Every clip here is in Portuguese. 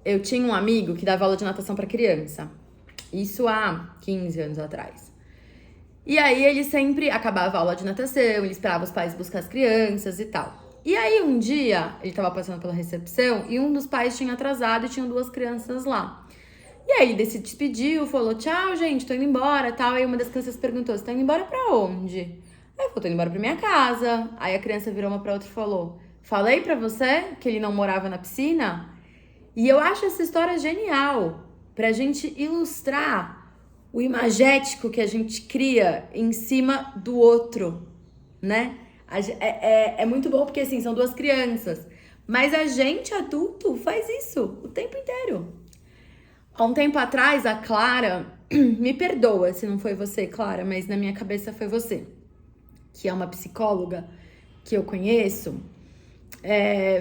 eu tinha um amigo que dava aula de natação pra criança. Isso há 15 anos atrás. E aí ele sempre acabava a aula de natação, ele esperava os pais buscar as crianças e tal. E aí um dia, ele tava passando pela recepção e um dos pais tinha atrasado e tinham 2 crianças lá. E aí ele se despediu, falou, tchau, gente, tô indo embora, tal. Aí uma das crianças perguntou, você tá indo embora pra onde? Aí eu falei, tô indo embora pra minha casa. Aí a criança virou uma pra outra e falou, falei pra você que ele não morava na piscina? E eu acho essa história genial, pra gente ilustrar o imagético que a gente cria em cima do outro, né? É muito bom porque, assim, são 2 crianças. Mas a gente, adulto, faz isso o tempo inteiro. Há um tempo atrás, a Clara, me perdoa se não foi você, Clara, mas na minha cabeça foi você, que é uma psicóloga que eu conheço,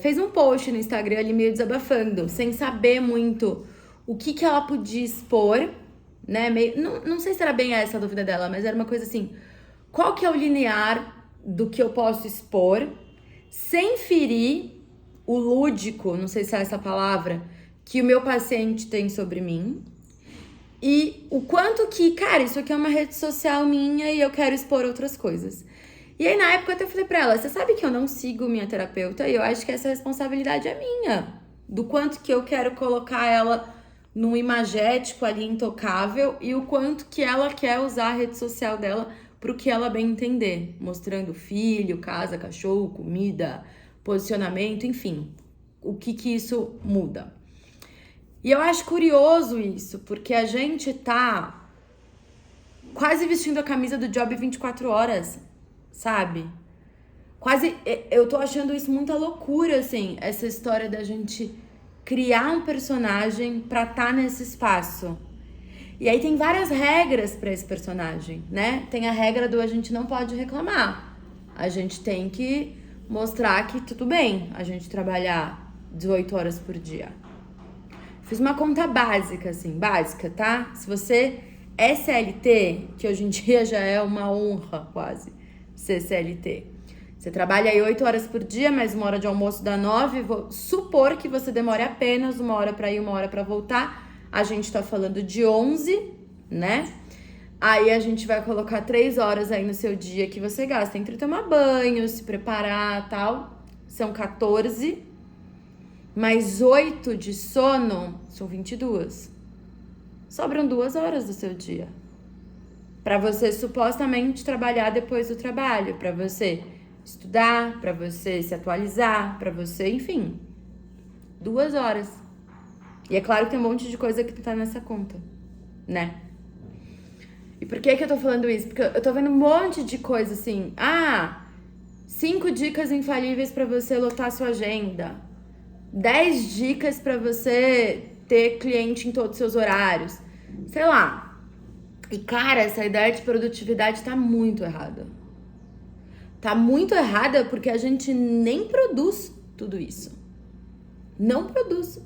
fez um post no Instagram ali meio desabafando, sem saber muito o que ela podia expor, né? Não sei se era bem essa a dúvida dela, mas era uma coisa assim, qual que é o linear do que eu posso expor, sem ferir o lúdico, não sei se é essa palavra, que o meu paciente tem sobre mim, e o quanto que, cara, isso aqui é uma rede social minha e eu quero expor outras coisas. E aí, na época, eu até falei pra ela, você sabe que eu não sigo minha terapeuta e eu acho que essa responsabilidade é minha. Do quanto que eu quero colocar ela num imagético ali intocável e o quanto que ela quer usar a rede social dela pro que ela bem entender. Mostrando filho, casa, cachorro, comida, posicionamento, enfim. O que isso muda. E eu acho curioso isso, porque a gente tá quase vestindo a camisa do Job 24 horas, sabe? Quase, eu tô achando isso muita loucura, assim, essa história da gente criar um personagem pra tá nesse espaço. E aí tem várias regras pra esse personagem, né? Tem a regra do a gente não pode reclamar. A gente tem que mostrar que tudo bem a gente trabalhar 18 horas por dia. Fiz uma conta básica, assim, básica, tá? Se você é CLT, que hoje em dia já é uma honra quase ser CLT. Você trabalha aí 8 horas por dia, mais 1 hora de almoço dá 9. Vou supor que você demore apenas 1 hora pra ir, 1 hora pra voltar. A gente tá falando de 11, né? Aí a gente vai colocar 3 horas aí no seu dia que você gasta entre tomar banho, se preparar e tal. São 14. Mais 8 de sono, são 22. Sobram 2 horas do seu dia. Pra você supostamente trabalhar depois do trabalho. Pra você estudar, pra você se atualizar, pra você, enfim. 2 horas. E é claro que tem um monte de coisa que tá nessa conta, né? E por que eu tô falando isso? Porque eu tô vendo um monte de coisa assim. 5 dicas infalíveis pra você lotar sua agenda. 10 dicas pra você ter cliente em todos os seus horários. Sei lá. E, cara, essa ideia de produtividade tá muito errada. Tá muito errada porque a gente nem produz tudo isso. Não produz.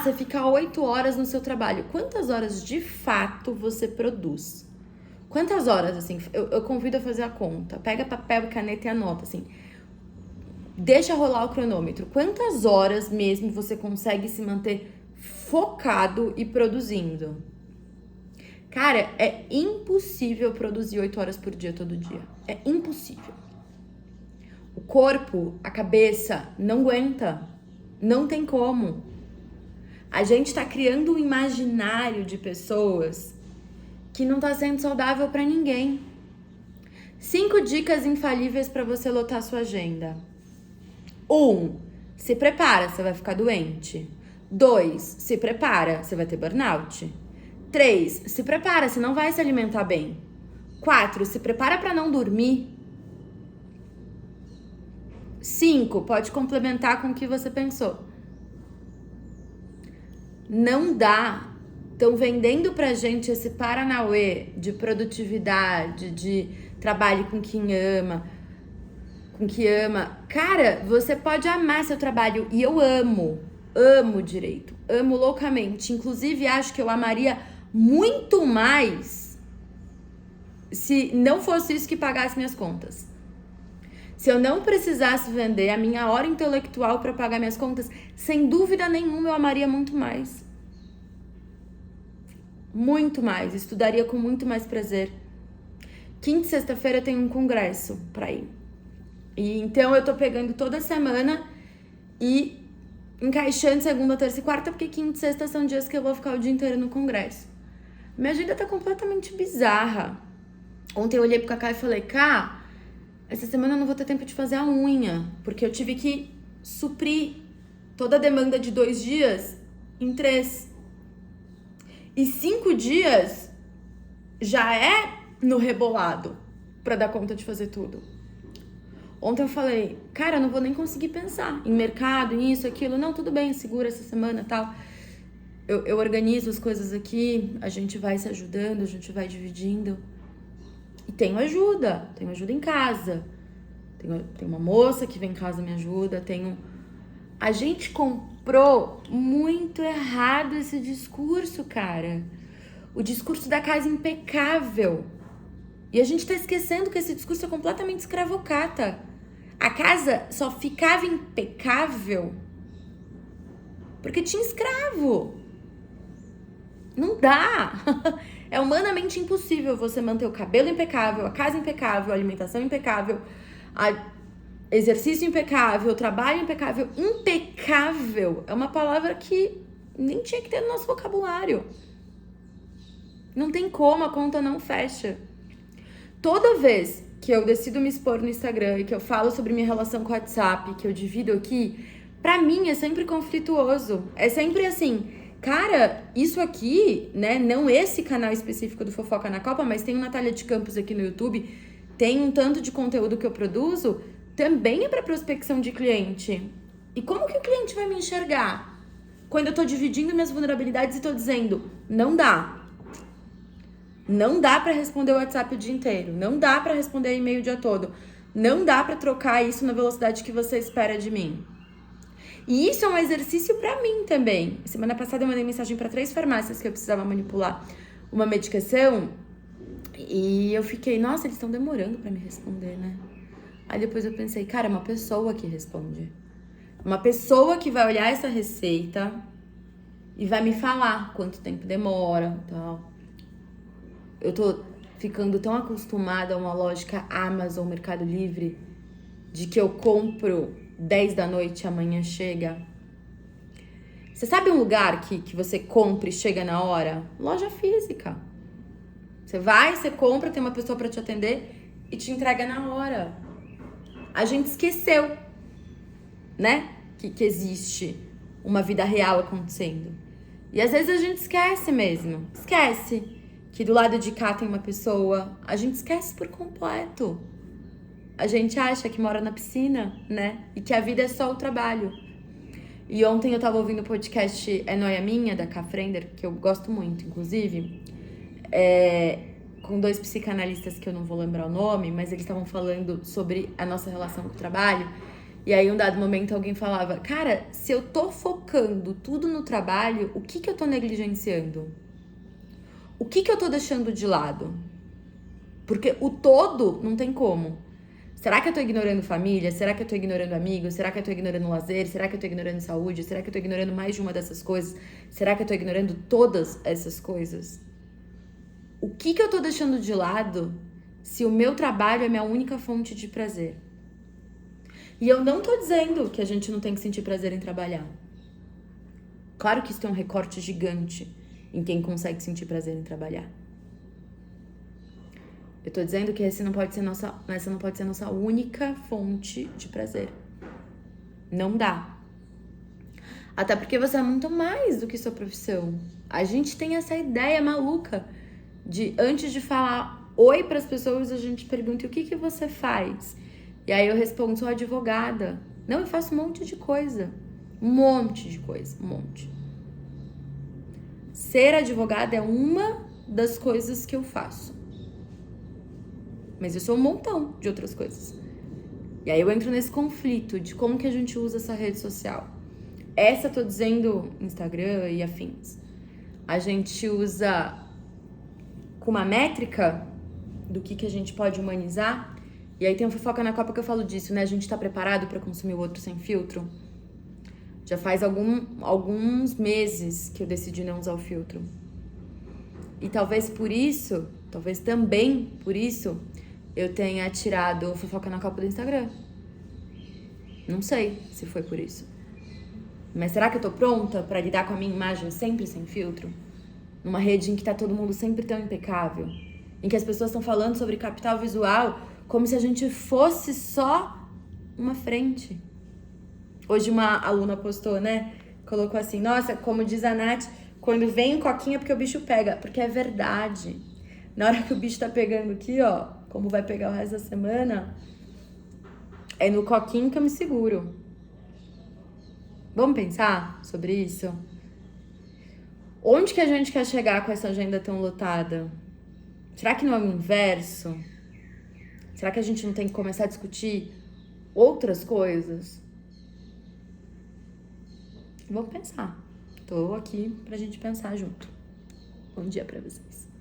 Você fica 8 horas no seu trabalho. Quantas horas de fato você produz? Quantas horas, assim? Eu convido a fazer a conta. Pega papel e caneta e anota, assim. Deixa rolar o cronômetro. Quantas horas mesmo você consegue se manter focado e produzindo? Cara, é impossível produzir 8 horas por dia todo dia. É impossível. O corpo, a cabeça, não aguenta. Não tem como. A gente tá criando um imaginário de pessoas que não tá sendo saudável pra ninguém. 5 dicas infalíveis pra você lotar sua agenda. 1, se prepara, você vai ficar doente. 2, se prepara, você vai ter burnout. 3, se prepara, você não vai se alimentar bem. 4, se prepara para não dormir. 5, pode complementar com o que você pensou. Não dá. Estão vendendo pra gente esse paranauê de produtividade, de trabalho com quem ama. Cara, você pode amar seu trabalho e eu amo direito, amo loucamente. Inclusive, acho que eu amaria muito mais se não fosse isso que pagasse minhas contas. Se eu não precisasse vender a minha hora intelectual para pagar minhas contas, sem dúvida nenhuma eu amaria muito mais. Muito mais. Estudaria com muito mais prazer. Quinta e sexta-feira eu tenho um congresso para ir. E então eu tô pegando toda semana e encaixando segunda, terça e quarta, porque quinta e sexta são dias que eu vou ficar o dia inteiro no congresso. Minha agenda tá completamente bizarra. Ontem eu olhei pro Cacá e falei, Cá, essa semana eu não vou ter tempo de fazer a unha, porque eu tive que suprir toda a demanda de 2 dias em 3. E 5 dias já é no rebolado pra dar conta de fazer tudo. Ontem eu falei, cara, eu não vou nem conseguir pensar em mercado, em isso, aquilo. Não, tudo bem, segura essa semana e tal. Eu organizo as coisas aqui, a gente vai se ajudando, a gente vai dividindo. E tenho ajuda em casa. Tem uma moça que vem em casa e me ajuda, A gente comprou muito errado esse discurso, cara. O discurso da casa impecável. E a gente tá esquecendo que esse discurso é completamente escravocrata. A casa só ficava impecável porque tinha escravo. Não dá. É humanamente impossível você manter o cabelo impecável, a casa impecável, a alimentação impecável, exercício impecável, trabalho impecável. Impecável é uma palavra que nem tinha que ter no nosso vocabulário. Não tem como, a conta não fecha. Toda vez que eu decido me expor no Instagram e que eu falo sobre minha relação com o WhatsApp, que eu divido aqui, pra mim é sempre conflituoso. É sempre assim, cara, isso aqui, né, não esse canal específico do Fofoca na Copa, mas tem o Natália de Campos aqui no YouTube, tem um tanto de conteúdo que eu produzo, também é pra prospecção de cliente. E como que o cliente vai me enxergar? Quando eu tô dividindo minhas vulnerabilidades e tô dizendo, não dá. Não dá pra responder o WhatsApp o dia inteiro. Não dá pra responder e-mail o dia todo. Não dá pra trocar isso na velocidade que você espera de mim. E isso é um exercício pra mim também. Semana passada eu mandei mensagem pra 3 farmácias que eu precisava manipular uma medicação. E eu fiquei, nossa, eles estão demorando pra me responder, né? Aí depois eu pensei, cara, é uma pessoa que responde. Uma pessoa que vai olhar essa receita e vai me falar quanto tempo demora e tal. Eu tô ficando tão acostumada a uma lógica Amazon, Mercado Livre, de que eu compro 10 da noite e amanhã chega. Você sabe um lugar que você compra e chega na hora? Loja física. Você vai, você compra, tem uma pessoa pra te atender e te entrega na hora. A gente esqueceu, né? Que existe uma vida real acontecendo. E às vezes a gente esquece mesmo. Esquece que do lado de cá tem uma pessoa. A gente esquece por completo. A gente acha que mora na piscina, né? E que a vida é só o trabalho. E ontem eu tava ouvindo o podcast É Noia Minha, da Ká Frender, que eu gosto muito, inclusive. Com 2 psicanalistas que eu não vou lembrar o nome, mas eles estavam falando sobre a nossa relação com o trabalho. E aí, em um dado momento, alguém falava, cara, se eu tô focando tudo no trabalho, o que eu tô negligenciando? O que eu tô deixando de lado? Porque o todo não tem como. Será que eu tô ignorando família? Será que eu tô ignorando amigos? Será que eu tô ignorando lazer? Será que eu tô ignorando saúde? Será que eu tô ignorando mais de uma dessas coisas? Será que eu tô ignorando todas essas coisas? O que eu tô deixando de lado se o meu trabalho é minha única fonte de prazer? E eu não tô dizendo que a gente não tem que sentir prazer em trabalhar. Claro que isso tem um recorte gigante em quem consegue sentir prazer em trabalhar. Eu tô dizendo que essa não pode ser nossa única fonte de prazer. Não dá. Até porque você é muito mais do que sua profissão. A gente tem essa ideia maluca de, antes de falar oi pras pessoas, a gente pergunta, o que você faz? E aí eu respondo, sou advogada. Não, eu faço um monte de coisa. Um monte de coisa, um monte. Ser advogada é uma das coisas que eu faço. Mas eu sou um montão de outras coisas. E aí eu entro nesse conflito de como que a gente usa essa rede social. Essa eu tô dizendo Instagram e afins. A gente usa com uma métrica do que a gente pode humanizar E aí tem o Fofoca na Copa que eu falo disso, né? A gente tá preparado pra consumir o outro sem filtro? Já faz alguns meses que eu decidi não usar o filtro. E talvez também por isso, eu tenha tirado o Fofoca na Copa do Instagram. Não sei se foi por isso. Mas será que eu tô pronta pra lidar com a minha imagem sempre sem filtro? Numa rede em que tá todo mundo sempre tão impecável? Em que as pessoas estão falando sobre capital visual como se a gente fosse só uma frente. Hoje uma aluna postou, né? Colocou assim, nossa, como diz a Nath, quando vem coquinha é porque o bicho pega. Porque é verdade. Na hora que o bicho tá pegando aqui, ó, como vai pegar o resto da semana, é no coquinho que eu me seguro. Vamos pensar sobre isso? Onde que a gente quer chegar com essa agenda tão lotada? Será que não é o inverso? Será que a gente não tem que começar a discutir outras coisas? Vamos pensar. Tô aqui pra gente pensar junto. Bom dia pra vocês.